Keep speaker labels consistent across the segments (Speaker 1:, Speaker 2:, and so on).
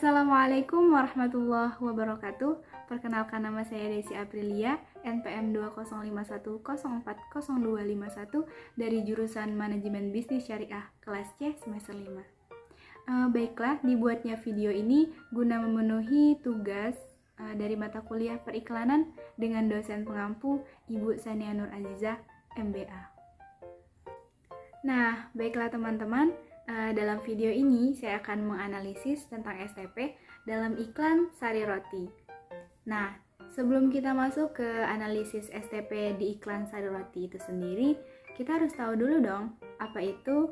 Speaker 1: Assalamualaikum warahmatullahi wabarakatuh. Perkenalkan, nama saya Desi Aprilia, NPM 2051040251 dari jurusan Manajemen Bisnis Syariah kelas C semester 5. Baiklah, dibuatnya video ini guna memenuhi tugas dari mata kuliah periklanan dengan dosen pengampu Ibu Sania Nur Azizah, MBA. Nah, baiklah teman-teman, dalam video ini saya akan menganalisis tentang STP dalam iklan Sari Roti. Nah, sebelum kita masuk ke analisis STP di iklan Sari Roti itu sendiri, kita harus tahu dulu dong, apa itu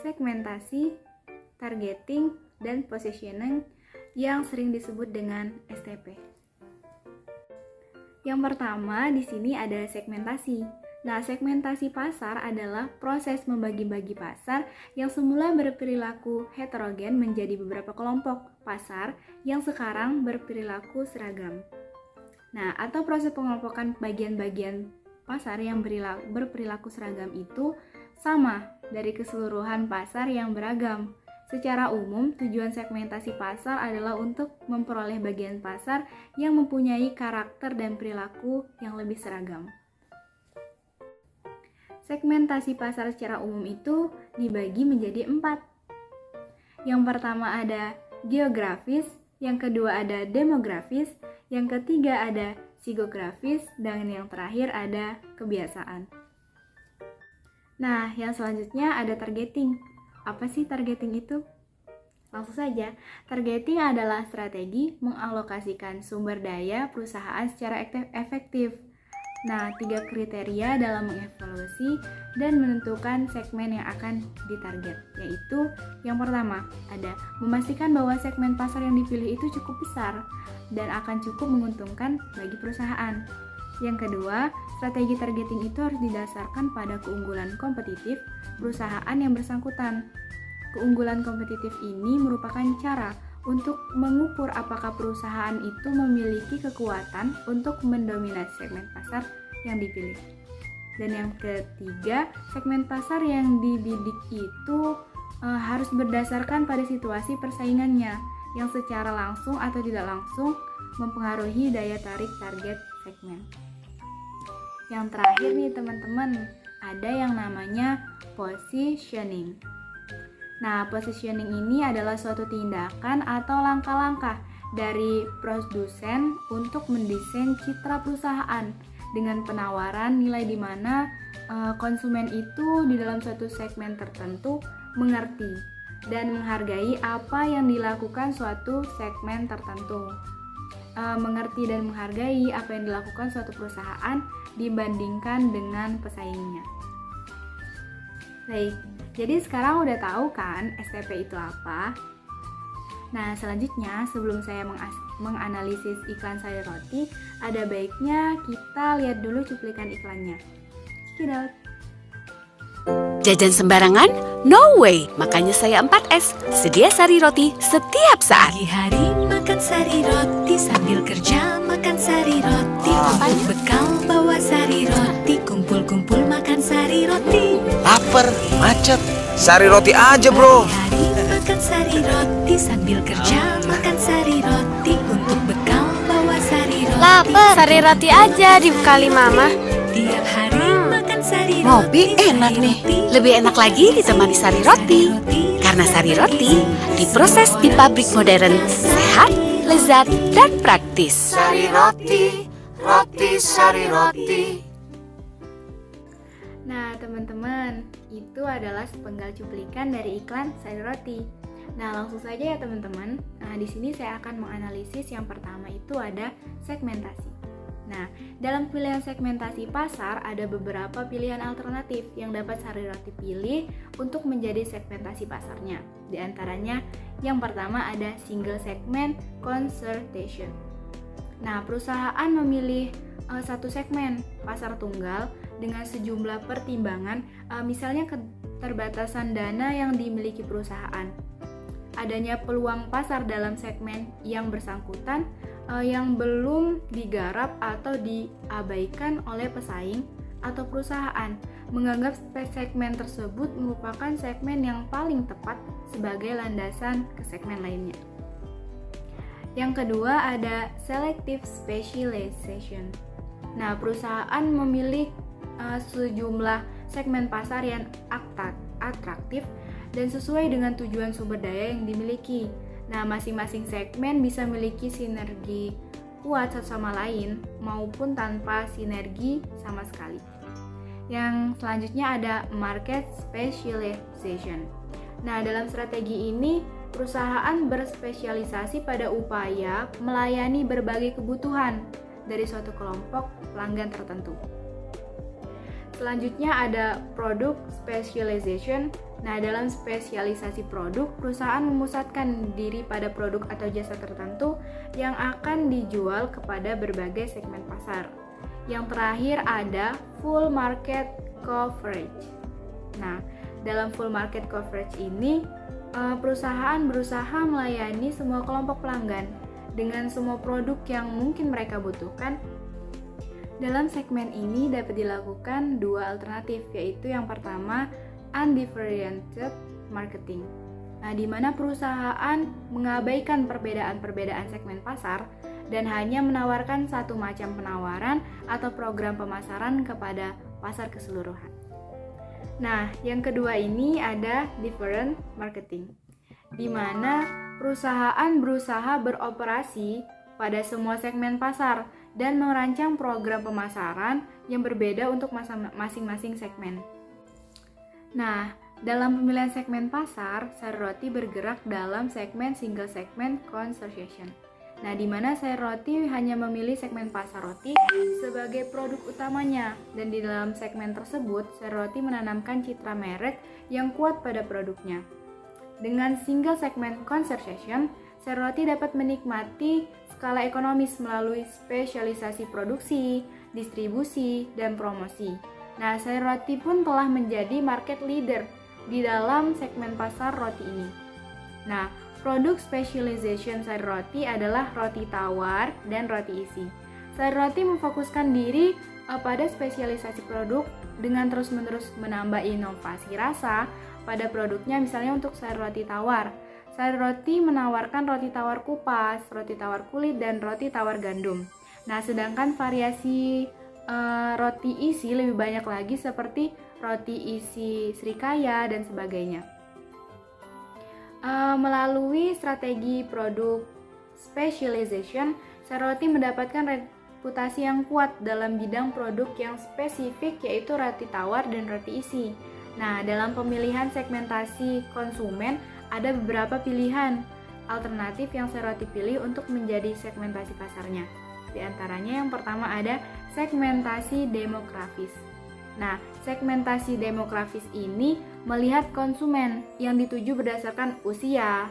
Speaker 1: segmentasi, targeting, dan positioning yang sering disebut dengan STP. Yang pertama, di sini ada segmentasi. Nah, segmentasi pasar adalah proses membagi-bagi pasar yang semula berperilaku heterogen menjadi beberapa kelompok pasar yang sekarang berperilaku seragam. Nah, atau proses pengelompokan bagian-bagian pasar yang berperilaku seragam itu sama dari keseluruhan pasar yang beragam. Secara umum, tujuan segmentasi pasar adalah untuk memperoleh bagian pasar yang mempunyai karakter dan perilaku yang lebih seragam. Segmentasi pasar secara umum itu dibagi menjadi 4. Yang pertama ada geografis, yang kedua ada demografis, yang ketiga ada psikografis, dan yang terakhir ada kebiasaan. Nah, yang selanjutnya ada targeting. Apa sih targeting itu? Langsung saja, targeting adalah strategi mengalokasikan sumber daya perusahaan secara efektif. Nah, 3 kriteria dalam mengevaluasi dan menentukan segmen yang akan ditarget, yaitu yang pertama, ada memastikan bahwa segmen pasar yang dipilih itu cukup besar dan akan cukup menguntungkan bagi perusahaan. Yang kedua, strategi targeting itu harus didasarkan pada keunggulan kompetitif perusahaan yang bersangkutan. Keunggulan kompetitif ini merupakan cara untuk mengukur apakah perusahaan itu memiliki kekuatan untuk mendominasi segmen pasar yang dipilih. Dan yang ketiga, segmen pasar yang dibidik itu harus berdasarkan pada situasi persaingannya yang secara langsung atau tidak langsung mempengaruhi daya tarik target segmen. Yang terakhir nih teman-teman, ada yang namanya positioning. Nah, positioning ini adalah suatu tindakan atau langkah-langkah dari produsen untuk mendesain citra perusahaan dengan penawaran nilai di mana konsumen itu di dalam suatu segmen tertentu mengerti dan menghargai apa yang dilakukan suatu segmen tertentu. Mengerti dan menghargai apa yang dilakukan suatu perusahaan dibandingkan dengan pesaingnya. Baik, jadi sekarang udah tahu kan STP itu apa? Nah, selanjutnya sebelum saya menganalisis iklan Sari Roti, ada baiknya kita lihat dulu cuplikan iklannya. Check it out.
Speaker 2: Jajan sembarangan? No way! Makanya saya 4S, sedia Sari Roti setiap saat.
Speaker 3: Pagi hari makan Sari Roti, sambil kerja makan Sari Roti. Bekal bawa Sari Roti, kumpul-kumpul makan Sari Roti.
Speaker 4: Laper, macet, Sari Roti aja bro.
Speaker 3: Hari makan Sari Roti, sambil kerja makan Sari Roti. Untuk bekal bawa Sari Roti.
Speaker 5: Laper, Sari Roti aja dibekali mama.
Speaker 3: Tiap hari makan Sari Roti.
Speaker 2: Ngopi enak nih, lebih enak lagi ditemani Sari Roti. Karena Sari Roti diproses di pabrik modern, sehat, lezat, dan praktis.
Speaker 4: Sari Roti, roti Sari Roti.
Speaker 1: Nah, teman-teman, itu adalah sepenggal cuplikan dari iklan Sari Roti. Nah, langsung saja ya teman-teman. Nah, di sini saya akan menganalisis yang pertama itu ada segmentasi. Nah, dalam pilihan segmentasi pasar ada beberapa pilihan alternatif yang dapat Sari Roti pilih untuk menjadi segmentasi pasarnya. Di antaranya, yang pertama ada single segment consultation. Nah, perusahaan memilih satu segmen pasar tunggal dengan sejumlah pertimbangan, misalnya keterbatasan dana yang dimiliki perusahaan, adanya peluang pasar dalam segmen yang bersangkutan yang belum digarap atau diabaikan oleh pesaing, atau perusahaan menganggap segmen tersebut merupakan segmen yang paling tepat sebagai landasan ke segmen lainnya. Yang kedua ada selective specialization. Nah, perusahaan memilih sejumlah segmen pasar yang atraktif dan sesuai dengan tujuan sumber daya yang dimiliki. Nah, masing-masing segmen bisa memiliki sinergi kuat satu sama lain maupun tanpa sinergi sama sekali. Yang selanjutnya ada market specialization. Nah, dalam strategi ini perusahaan berspesialisasi pada upaya melayani berbagai kebutuhan dari suatu kelompok pelanggan tertentu. Selanjutnya ada product specialization. Nah, dalam spesialisasi produk, perusahaan memusatkan diri pada produk atau jasa tertentu yang akan dijual kepada berbagai segmen pasar. Yang terakhir ada full market coverage. Nah, dalam full market coverage ini, perusahaan berusaha melayani semua kelompok pelanggan dengan semua produk yang mungkin mereka butuhkan. Dalam segmen ini dapat dilakukan dua alternatif, yaitu yang pertama undifferentiated marketing. Nah, di mana perusahaan mengabaikan perbedaan-perbedaan segmen pasar dan hanya menawarkan satu macam penawaran atau program pemasaran kepada pasar keseluruhan. Nah, yang kedua ini ada different marketing, di mana perusahaan berusaha beroperasi pada semua segmen pasar dan merancang program pemasaran yang berbeda untuk masing-masing segmen. Nah, dalam pemilihan segmen pasar, Sari Roti bergerak dalam segmen single segment consortium. Nah, di mana Sari Roti hanya memilih segmen pasar roti sebagai produk utamanya, dan di dalam segmen tersebut, Sari Roti menanamkan citra merek yang kuat pada produknya. Dengan single segment consortium, Sari Roti dapat menikmati skala ekonomis melalui spesialisasi produksi, distribusi, dan promosi. Nah, Sari Roti pun telah menjadi market leader di dalam segmen pasar roti ini. Nah, produk specialization Sari Roti adalah roti tawar dan roti isi. Sari Roti memfokuskan diri pada spesialisasi produk dengan terus-menerus menambah inovasi rasa pada produknya, misalnya untuk Sari Roti tawar. Sari Roti menawarkan roti tawar kupas, roti tawar kulit, dan roti tawar gandum. Nah, sedangkan variasi roti isi lebih banyak lagi seperti roti isi srikaya dan sebagainya. Melalui strategi produk specialization, Sari Roti mendapatkan reputasi yang kuat dalam bidang produk yang spesifik, yaitu roti tawar dan roti isi. Nah, dalam pemilihan segmentasi konsumen, ada beberapa pilihan alternatif yang Sari Roti pilih untuk menjadi segmentasi pasarnya. Di antaranya yang pertama ada segmentasi demografis. Nah, segmentasi demografis ini melihat konsumen yang dituju berdasarkan usia,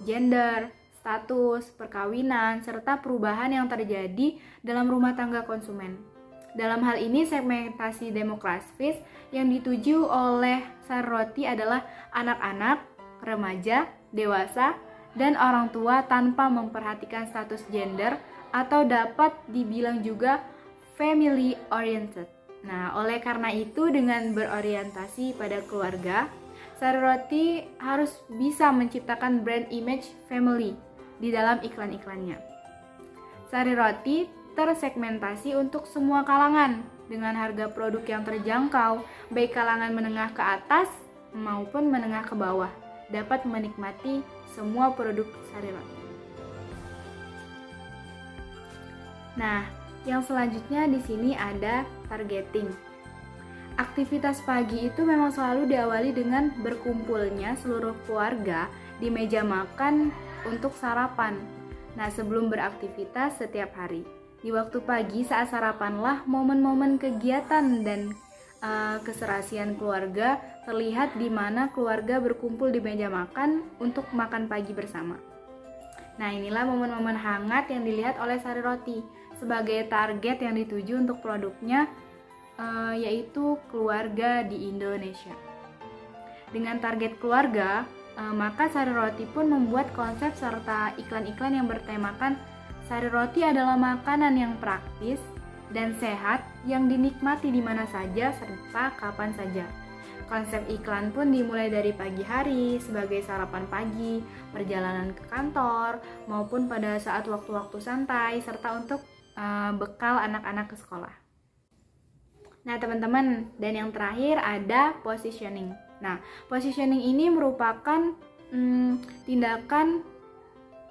Speaker 1: gender, status, perkawinan, serta perubahan yang terjadi dalam rumah tangga konsumen. Dalam hal ini, segmentasi demografis yang dituju oleh Sari Roti adalah anak-anak, remaja, dewasa, dan orang tua tanpa memperhatikan status gender, atau dapat dibilang juga family oriented. Nah, oleh karena itu dengan berorientasi pada keluarga, Sari Roti harus bisa menciptakan brand image family di dalam iklan-iklannya. Sari Roti tersegmentasi untuk semua kalangan dengan harga produk yang terjangkau, baik kalangan menengah ke atas maupun menengah ke bawah dapat menikmati semua produk Sari Roti. Nah, yang selanjutnya di sini ada targeting. Aktivitas pagi itu memang selalu diawali dengan berkumpulnya seluruh keluarga di meja makan untuk sarapan. Nah, sebelum beraktivitas setiap hari. Di waktu pagi saat sarapanlah momen-momen kegiatan dan keserasian keluarga terlihat, di mana keluarga berkumpul di meja makan untuk makan pagi bersama. Nah, inilah momen-momen hangat yang dilihat oleh Sari Roti sebagai target yang dituju untuk produknya, yaitu keluarga di Indonesia. Dengan target keluarga, maka Sari Roti pun membuat konsep serta iklan-iklan yang bertemakan Sari Roti adalah makanan yang praktis dan sehat yang dinikmati di mana saja serta kapan saja. Konsep iklan pun dimulai dari pagi hari sebagai sarapan pagi, perjalanan ke kantor, maupun pada saat waktu-waktu santai, serta untuk bekal anak-anak ke sekolah. Nah teman-teman, dan yang terakhir ada positioning. Nah, positioning ini merupakan tindakan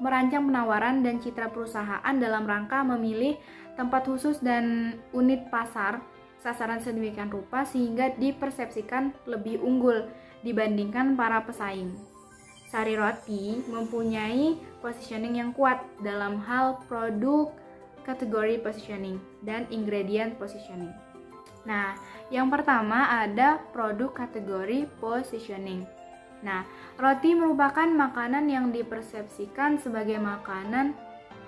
Speaker 1: merancang penawaran dan citra perusahaan dalam rangka memilih tempat khusus dan unit pasar sasaran sedemikian rupa sehingga dipersepsikan lebih unggul dibandingkan para pesaing. Sari Roti mempunyai positioning yang kuat dalam hal produk kategori positioning dan ingredient positioning. Nah, yang pertama ada produk kategori positioning. Nah, roti merupakan makanan yang dipersepsikan sebagai makanan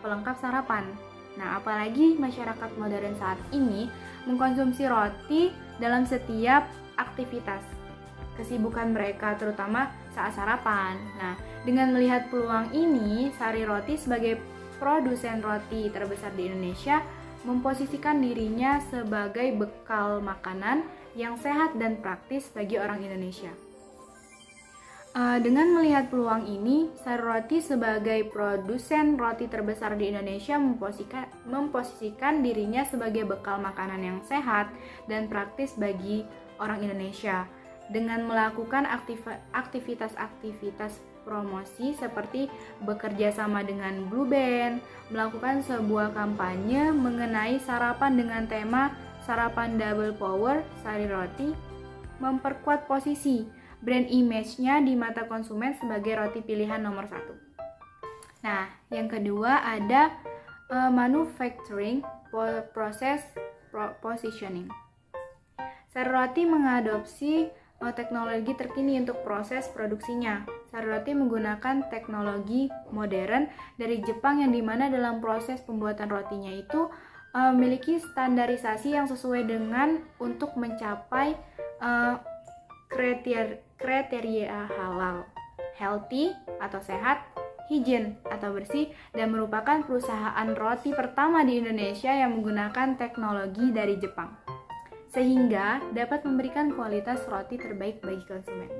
Speaker 1: pelengkap sarapan. Nah, apalagi masyarakat modern saat ini mengkonsumsi roti dalam setiap aktivitas kesibukan mereka, terutama saat sarapan. Nah, dengan melihat peluang ini, Sari Roti sebagai produsen roti terbesar di Indonesia memposisikan dirinya sebagai bekal makanan yang sehat dan praktis bagi orang Indonesia. Dengan melihat peluang ini, Sari Roti sebagai produsen roti terbesar di Indonesia memposisikan dirinya sebagai bekal makanan yang sehat dan praktis bagi orang Indonesia dengan melakukan aktivitas-aktivitas promosi seperti bekerja sama dengan Blue Band, melakukan sebuah kampanye mengenai sarapan dengan tema Sarapan Double Power Sari Roti, memperkuat posisi brand image-nya di mata konsumen sebagai roti pilihan nomor 1. Nah, yang kedua ada manufacturing process positioning. Sari Roti mengadopsi teknologi terkini untuk proses produksinya. Sari Roti menggunakan teknologi modern dari Jepang yang dimana dalam proses pembuatan rotinya itu memiliki standarisasi yang sesuai dengan untuk mencapai kriteria halal, healthy atau sehat, hygiene atau bersih, dan merupakan perusahaan roti pertama di Indonesia yang menggunakan teknologi dari Jepang, sehingga dapat memberikan kualitas roti terbaik bagi konsumen.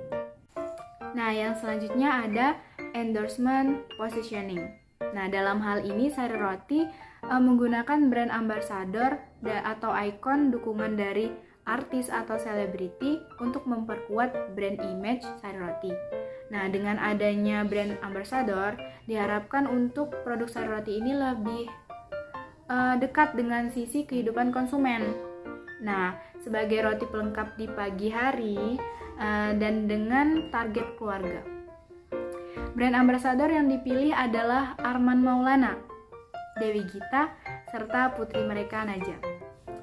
Speaker 1: Nah, yang selanjutnya ada endorsement positioning. Nah, dalam hal ini Sari Roti menggunakan brand ambassador atau ikon dukungan dari artis atau selebriti untuk memperkuat brand image Sari Roti. Nah, dengan adanya brand ambassador, diharapkan untuk produk Sari Roti ini lebih dekat dengan sisi kehidupan konsumen. Nah, sebagai roti pelengkap di pagi hari dan dengan target keluarga. Brand ambassador yang dipilih adalah Arman Maulana, Dewi Gita, serta putri mereka Najah.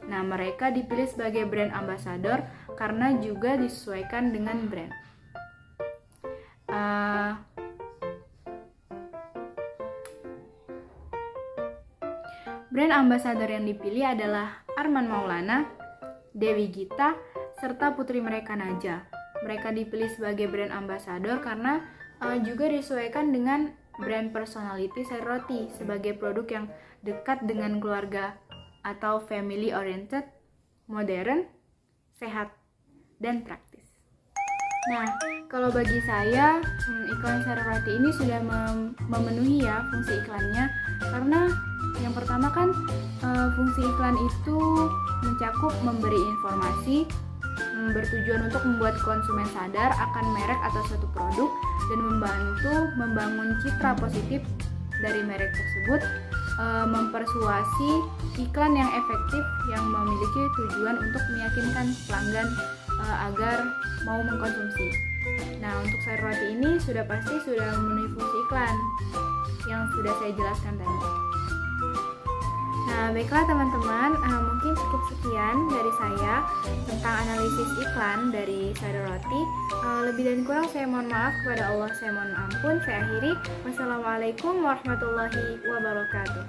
Speaker 1: Nah, mereka dipilih sebagai brand ambassador karena juga disesuaikan dengan brand. Brand ambassador yang dipilih adalah Arman Maulana, Dewi Gita, serta putri mereka Najah. Mereka dipilih sebagai brand ambassador karena juga disesuaikan dengan brand personality Sari Roti sebagai produk yang dekat dengan keluarga atau family oriented, modern, sehat, dan praktis. Nah, kalau bagi saya iklan Sari Roti ini sudah memenuhi ya fungsi iklannya, karena yang pertama kan fungsi iklan itu mencakup memberi informasi, bertujuan untuk membuat konsumen sadar akan merek atau suatu produk dan membantu membangun citra positif dari merek tersebut, mempersuasi iklan yang efektif yang memiliki tujuan untuk meyakinkan pelanggan agar mau mengkonsumsi. Nah, untuk Sari Roti ini sudah pasti sudah memenuhi fungsi iklan yang sudah saya jelaskan tadi. Nah, baiklah teman-teman, mungkin cukup sekian dari saya tentang analisis iklan dari Sari Roti. Lebih dan kurang saya mohon maaf, kepada Allah saya mohon ampun. Saya akhiri. Wassalamualaikum warahmatullahi wabarakatuh.